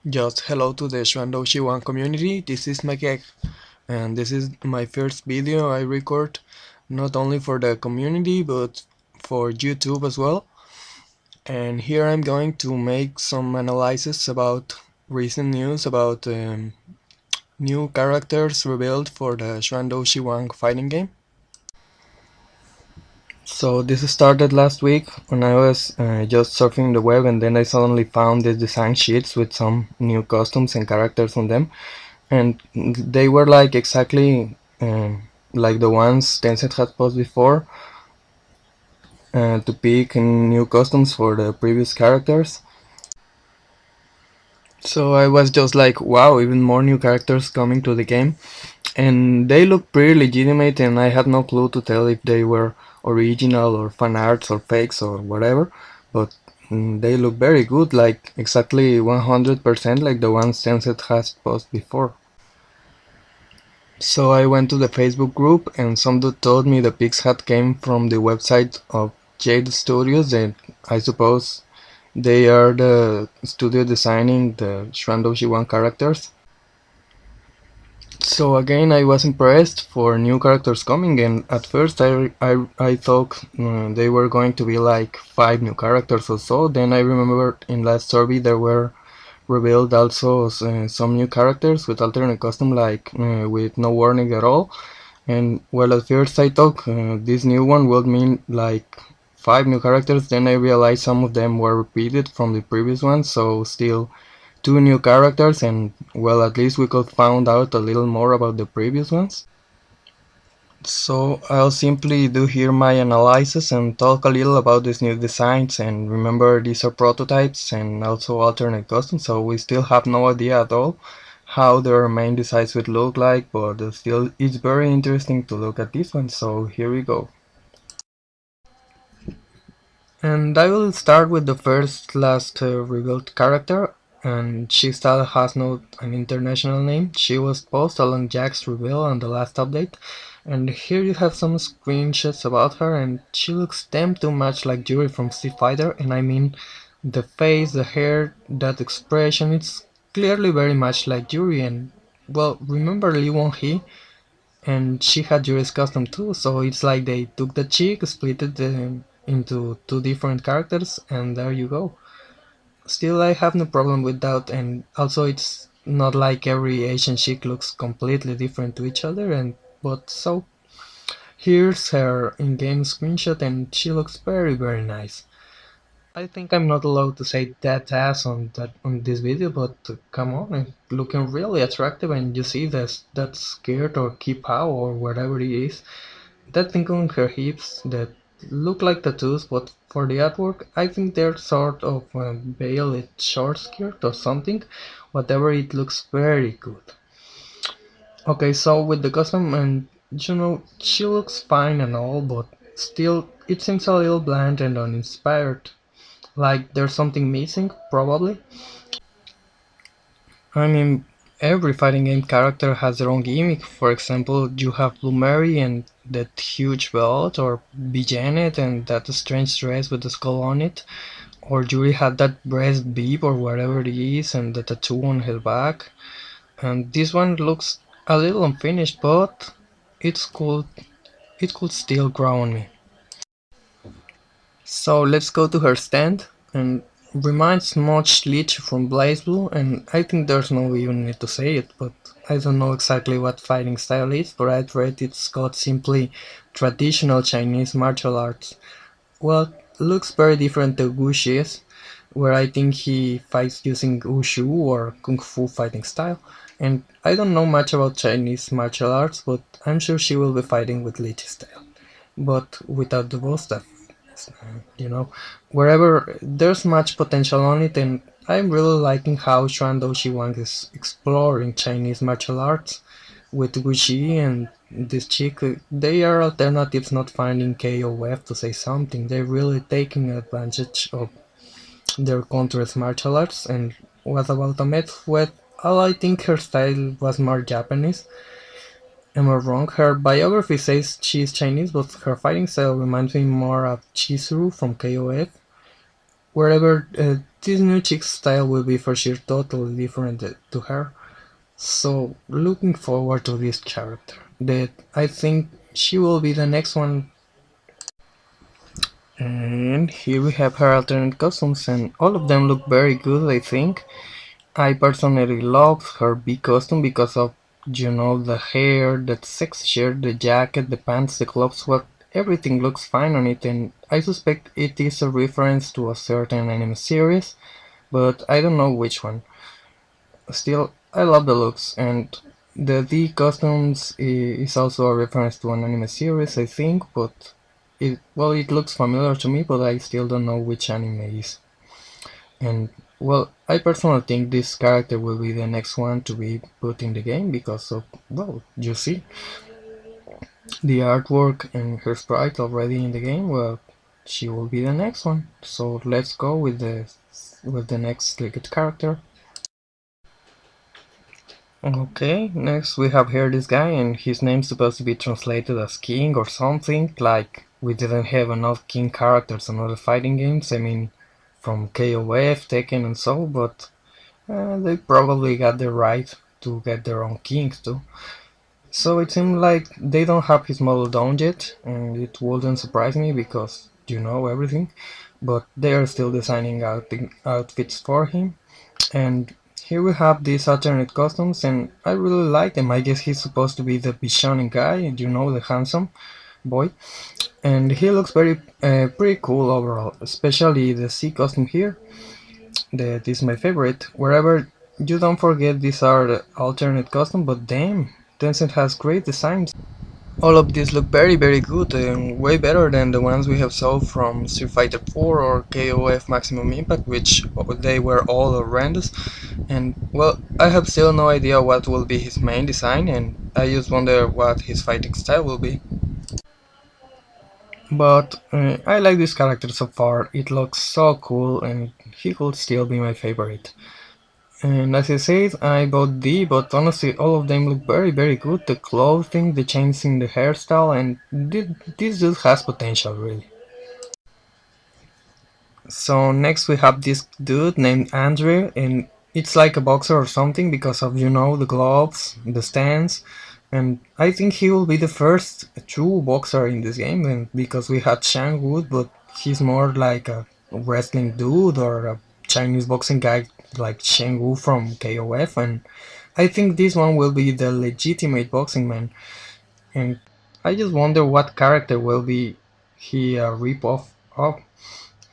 Just hello to the Shuandoshi One community. This is Magek, and this is my first video I record not only for the community but for YouTube as well. And here I'm going to make some analysis about recent news about new characters revealed for the Shuandoshi One fighting game. So this started last week when I was just surfing the web, and then I suddenly found these design sheets with some new costumes and characters on them, and they were like exactly like the ones Tencent had posted before to pick new customs for the previous characters. So I was just like, wow, even more new characters coming to the game, and they look pretty legitimate, and I had no clue to tell if they were original or fan arts or fakes or whatever, but they look very good, like exactly 100% like the ones Tencent has posted before. So I went to the Facebook group, and some dude told me the pics had came from the website of Jade Studios, and I suppose they are the studio designing the Shrandoshi 1 characters. So again, I was impressed for new characters coming, and at first I thought they were going to be like 5 new characters or so. Then I remembered in last survey there were revealed also some new characters with alternate custom, like with no warning at all. And well, at first I thought this new one would mean like 5 new characters, then I realized some of them were repeated from the previous one, so still 2 new characters, and well, at least we could find out a little more about the previous ones. So I'll simply do here my analysis and talk a little about these new designs, and remember these are prototypes and also alternate customs, so we still have no idea at all how their main designs would look like, but still it's very interesting to look at this one, so here we go. And I will start with the first last revealed character, and she still has no an international name. She was posted along Jack's reveal on the last update, and here you have some screenshots about her, and she looks damn too much like Yuri from Street Fighter, and I mean the face, the hair, that expression, it's clearly very much like Yuri. And well, remember Lee Won-hee? And she had Yuri's custom too, so it's like they took the chick, split it into two different characters, and there you go. Still, I have no problem with that, and also it's not like every Asian chick looks completely different to each other, and but so here's her in-game screenshot, and she looks very nice. I think I'm not allowed to say that ass on this video, but come on, it's looking really attractive, and you see this that skirt or kipao or whatever it is, that thing on her hips that look like tattoos, but for the artwork, I think they're sort of veiled short skirt or something. Whatever, it looks very good. Okay, so with the custom, and she looks fine and all, but still, it seems a little bland and uninspired. Like there's something missing, probably. I mean, every fighting game character has their own gimmick. For example, you have Blue Mary and that huge belt, or B. Janet and that strange dress with the skull on it, or Yuri had that breast beep or whatever it is and the tattoo on her back. And this one looks a little unfinished, but it's cool. It could still grow on me. So let's go to her stand, and reminds much Lich from BlazBlue, and I think there's no even need to say it, but I don't know exactly what fighting style is, but I'd rate it's called simply traditional Chinese martial arts. Well, looks very different to Wushi's, where I think he fights using Wushu or Kung Fu fighting style, and I don't know much about Chinese martial arts, but I'm sure she will be fighting with Lich style, but without the bow stuff, you know. Wherever there's much potential on it, and I'm really liking how Xuan Doshi Wang is exploring Chinese martial arts with Wuxi and this chick. They are alternatives, not finding KOF to say something. They're really taking advantage of their country's martial arts. And what about Ahmed? Well, I think her style was more Japanese. Am I wrong? Her biography says she is Chinese, but her fighting style reminds me more of Chizuru from KOF. Wherever this new chick's style will be for sure totally different to her. So looking forward to this character. That I think she will be the next one. And here we have her alternate costumes, and all of them look very good, I think. I personally love her big costume because of, the hair, the sexy shirt, the jacket, the pants, the gloves, what everything looks fine on it, and I suspect it is a reference to a certain anime series, but I don't know which one. Still, I love the looks, and the D costumes is also a reference to an anime series, I think, but it looks familiar to me, but I still don't know which anime is. And well, I personally think this character will be the next one to be put in the game because of, well, you see, the artwork and her sprite already in the game. Well, she will be the next one. So let's go with the next leaked character. Okay, next we have here this guy, and his name's supposed to be translated as King or something. Like we didn't have enough King characters in other fighting games. I mean, from KOF, Tekken, and so, but they probably got the right to get their own kings too. So it seems like they don't have his model down yet, and it wouldn't surprise me because you know everything. But they are still designing outfits for him. And here we have these alternate costumes, and I really like them. I guess he's supposed to be the Bishonen guy, the handsome boy. And he looks pretty cool overall, especially the sea costume here. That is my favorite. Wherever you don't forget these are the alternate custom, but damn, Tencent has great designs. All of these look very good and way better than the ones we have saw from Street Fighter 4 or KOF Maximum Impact, which they were all horrendous. And well, I have still no idea what will be his main design, and I just wonder what his fighting style will be. But I like this character so far. It looks so cool, and he could still be my favorite. And as I said, I bought D, but honestly, all of them look very good. The clothing, the changing the hairstyle, and this dude has potential, really. So next we have this dude named Andrew, and it's like a boxer or something because of, the gloves, the stance, and I think he will be the first true boxer in this game, and because we had Shang Wood, but he's more like a wrestling dude or a Chinese boxing guy like Shen Wu from KOF, and I think this one will be the legitimate boxing man, and I just wonder what character will be he a rip-off of,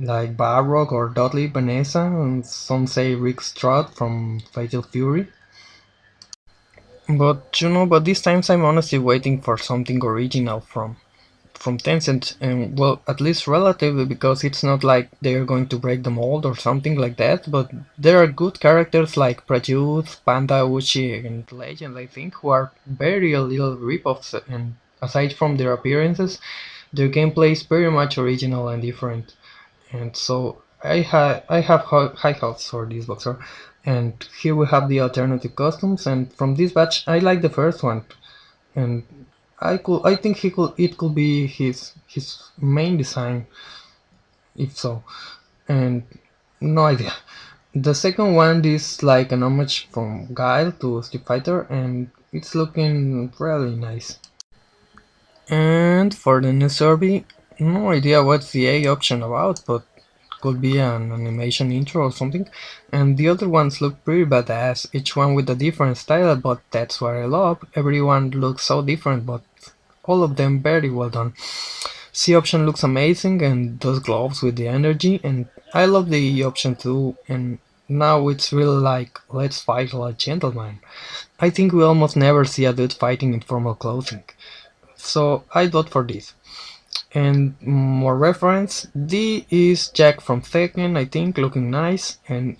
like Barrock or Dudley Vanessa, and some say Rick Strut from Fatal Fury. But these times I'm honestly waiting for something original from Tencent, and well, at least relatively, because it's not like they're going to break the mold or something like that, but there are good characters like Prajuth, Panda, Uchi, and Legend, I think, who are very little rip-offs, and aside from their appearances, their gameplay is very much original and different. And so I have high hopes for this boxer. And here we have the alternative costumes, and from this batch I like the first one, and I think it could be his main design, if so. And no idea. The second one is like an homage from Guile to Street Fighter, and it's looking really nice. And for the new survey, no idea what's the A option about, but could be an animation intro or something. And the other ones look pretty badass, each one with a different style, but that's what I love. Everyone looks so different, but all of them very well done. C option looks amazing, and those gloves with the energy, and I love the E option too, and now it's really like, let's fight like gentlemen. I think we almost never see a dude fighting in formal clothing, so I vote for this. And more reference, D is Jack from Tekken, I think, looking nice, and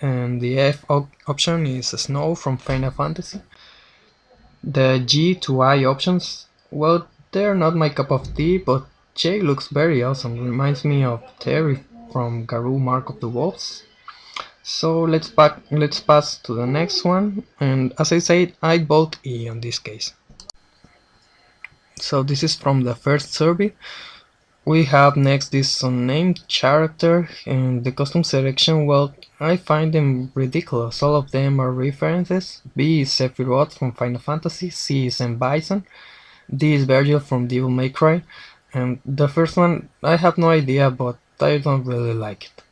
and the F option is Snow from Final Fantasy. The G to I options, well, they're not my cup of tea, but J looks very awesome, reminds me of Terry from Garou Mark of the Wolves. So let's pass to the next one, and as I said, I vote E on this case. So this is from the first survey. We have next this unnamed character, and the costume selection, well, I find them ridiculous. All of them are references. B is Sephiroth from Final Fantasy, C is M. Bison, D is Virgil from Devil May Cry, and the first one, I have no idea, but I don't really like it.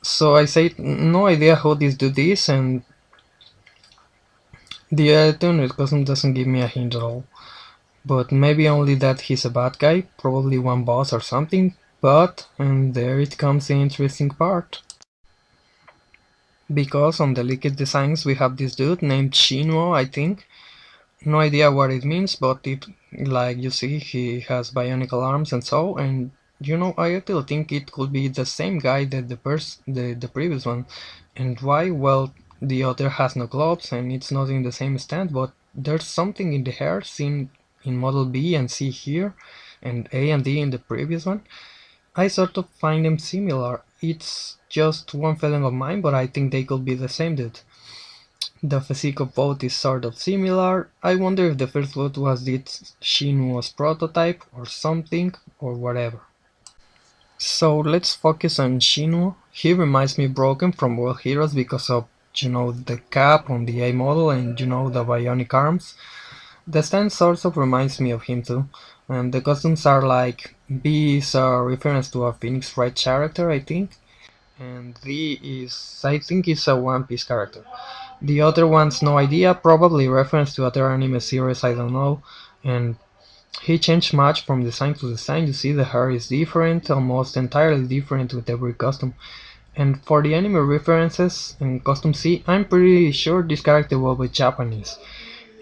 So I say, no idea how this do this, and the alternate costume doesn't give me a hint at all. But maybe only that he's a bad guy, probably one boss or something. But, and there it comes the interesting part. Because on the leaked designs we have this dude named Shinwo, I think. No idea what it means, but it, like you see, he has bionicle arms and so, and I actually think it could be the same guy that the previous one. And why? Well, the other has no gloves and it's not in the same stand, but there's something in the hair seen in model B and C here, and A and D in the previous one. I sort of find them similar. It's just one feeling of mine, but I think they could be the same dude. The physique of both is sort of similar. I wonder if the first loot was this Shinwo's prototype or something or whatever. So let's focus on Shinwo. He reminds me Broken from World Heroes because of, the cap on the A model and the bionic arms. The stand sort of reminds me of him too. And the costumes are like B is a reference to a Phoenix Wright character, I think. And D is, I think, is a One Piece character. The other one's no idea, probably reference to other anime series, I don't know. And he changed much from design to design. You see the hair is different, almost entirely different with every costume. And for the anime references in Costume C, I'm pretty sure this character will be Japanese.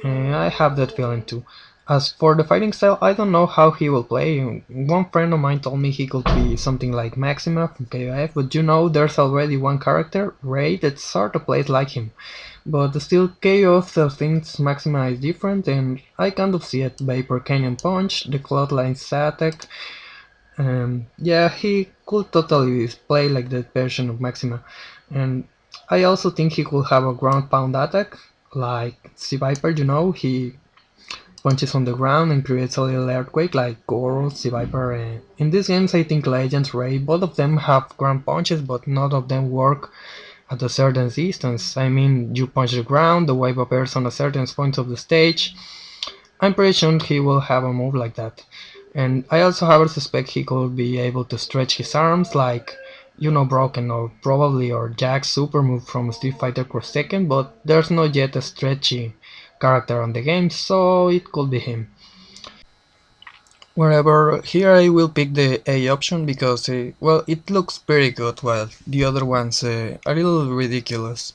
And I have that feeling too. As for the fighting style, I don't know how he will play. One friend of mine told me he could be something like Maxima from KOF, but there's already one character, Ray, that sort of plays like him. But still, KOF thinks Maxima is different, and I kind of see it. Vapor Canyon Punch, the Cloudline attack. Yeah, he could totally play like that version of Maxima. And I also think he could have a ground pound attack, like Sea Viper, he punches on the ground and creates a little earthquake like Goro, Sea Viper. In these games, I think Legends, Ray, both of them have ground punches, but none of them work at a certain distance. I mean, you punch the ground, the wave appears on a certain point of the stage. I'm pretty sure he will have a move like that. And I also have a suspect he could be able to stretch his arms like, Broken or probably or Jack's super move from Street Fighter Cross Tekken, but there's not yet a stretchy character on the game, so it could be him. Wherever, here I will pick the A option because, well, it looks pretty good, while the other one's a little ridiculous.